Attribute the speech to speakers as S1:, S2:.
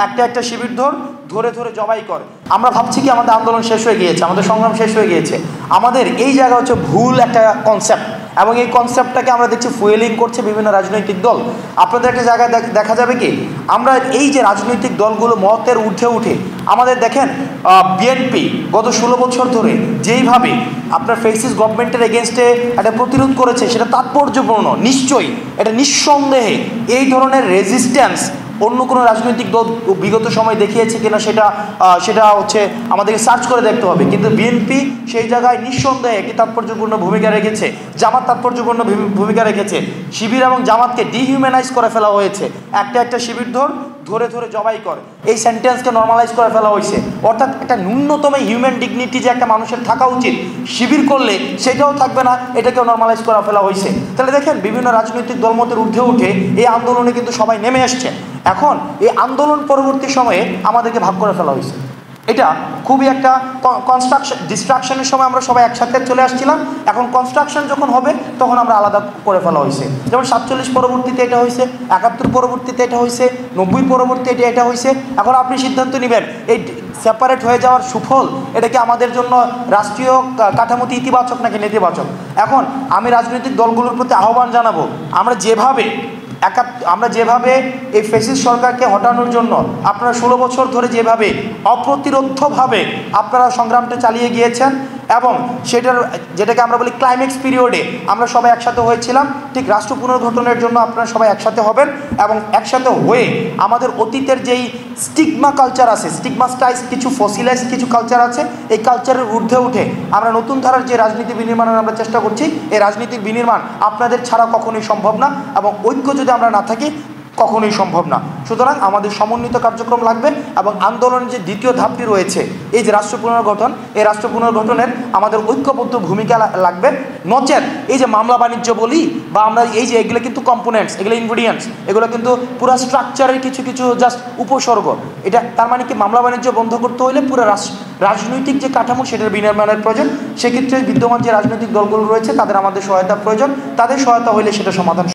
S1: একটা একটা শিবির ধরে ধরে জবাই করে। আমরা ভাবছি কি আমাদের আন্দোলন শেষ হয়ে গিয়েছে, আমাদের সংগ্রাম শেষ হয়ে গিয়েছে। আমাদের এই জায়গা হচ্ছে ভুল একটা কনসেপ্ট, এবং এই কনসেপ্টটাকে আমরা দেখছি ফুয়েলিং করছে বিভিন্ন রাজনৈতিক দল। আপনাদের একটা জায়গায় দেখা যাবে কি, আমরা এই যে রাজনৈতিক দলগুলো মতের ঊর্ধ্বে উঠে আমাদের দেখেন বিএনপি গত 16 বছর ধরে যেইভাবে আপনার ফেসিস গভর্নমেন্টের এগেনস্টে একটা প্রতিরোধ করেছে, সেটা তাৎপর্যপূর্ণ। নিশ্চয়ই এটা নিঃসন্দেহে এই ধরনের রেজিস্ট্যান্স অন্য কোনো রাজনৈতিক দল বিগত সময় দেখিয়েছে কিনা সেটা হচ্ছে আমাদেরকে সার্চ করে দেখতে হবে। কিন্তু বিএনপি সেই জায়গায় নিঃসন্দেহে একটি তাৎপর্যপূর্ণ ভূমিকা রেখেছে, জামাত তাৎপর্যপূর্ণ ভূমিকা রেখেছে। শিবির এবং জামাতকে ডিহিউম্যানাইজ করে ফেলা হয়েছে, একটা একটা শিবির ধরে ধরে জবাই করে, এই সেন্টেন্সকে নর্মালাইজ করে ফেলা হয়েছে। অর্থাৎ একটা ন্যূনতম হিউম্যান ডিগনিটি যে একটা মানুষের থাকা উচিত, শিবির করলে সেটাও থাকবে না, এটাকেও নর্মালাইজ করে ফেলা হয়েছে। তাহলে দেখেন বিভিন্ন রাজনৈতিক দলমতের ঊর্ধ্বে উঠে এই আন্দোলনে কিন্তু সবাই নেমে আসছে। এখন এই আন্দোলন পরবর্তী সময়ে আমাদেরকে ভাগ করে ফেলা হয়েছে। এটা খুবই একটা ডিস্ট্রাকশনের সময় আমরা সবাই একসাথে চলে আসছিলাম, এখন কনস্ট্রাকশন যখন হবে তখন আমরা আলাদা করে ফেলা হয়েছে। যেমন 47 পরবর্তীতে এটা হয়েছে, 71 পরবর্তীতে এটা হয়েছে, 90 পরবর্তীতে এটা হয়েছে। এখন আপনি সিদ্ধান্ত নেবেন এই সেপারেট হয়ে যাওয়ার সুফল এটা কি আমাদের জন্য রাষ্ট্রীয় কাঠামোতে ইতিবাচক নাকি নেতিবাচক। এখন আমি রাজনৈতিক দলগুলোর প্রতি আহ্বান জানাবো, আমরা যেভাবে এই ফ্যাসিস্ট সরকারকে হটানোর জন্য আপনারা 16 বছর ধরে যেভাবে অপ্রতিরোধ্যভাবে আপনারা সংগ্রামটা চালিয়ে গিয়েছেন, এবং যেটাকে আমরা বলি ক্লাইম্যাক্স পিরিয়ডে আমরা সবাই একসাথে হয়েছিলাম, ঠিক রাষ্ট্র পুনর্গঠনের জন্য আপনারা সবাই একসাথে হবেন। এবং একসাথে হয়ে আমাদের অতীতের যেই স্টিগমা কালচার আছে, স্টিগমাস্টাইজ কিছু ফসিলাইজ কিছু কালচার আছে, এই কালচারের ঊর্ধ্বে উঠে আমরা নতুন ধারার যে রাজনীতি বিনির্মাণের আমরা চেষ্টা করছি, এই রাজনীতির বিনির্মাণ আপনাদের ছাড়া কখনোই সম্ভব না, এবং ঐক্য যদি আমরা না থাকি কখনোই সম্ভব না। সুতরাং আমাদের সমন্বিত কার্যক্রম লাগবে, এবং আন্দোলনের যে দ্বিতীয় ধাপটি রয়েছে এই যে রাষ্ট্র পুনর্গঠন, এই রাষ্ট্র পুনর্গঠনের আমাদের ঐক্যবদ্ধ ভূমিকা লাগবে। নচেত এই যে মামলা বাণিজ্য বলি বা আমরা এই যে এগুলো কিন্তু কম্পোনেন্টস, এগুলো ইনগ্রিডিয়েন্টস, এগুলো কিন্তু পুরো স্ট্রাকচারের কিছু কিছু জাস্ট উপসর্গ। এটা তার মানে কি মামলা বাণিজ্য বন্ধ করতে হলে পুরো রাজনৈতিক যে কাঠামো সেটার বিনির্মাণের প্রয়োজন। সেক্ষেত্রে বিদ্যমান যে রাজনৈতিক দলগুলো রয়েছে তাদের আমাদের সহায়তা প্রয়োজন, তাদের সহায়তা হলে সেটা সমাধান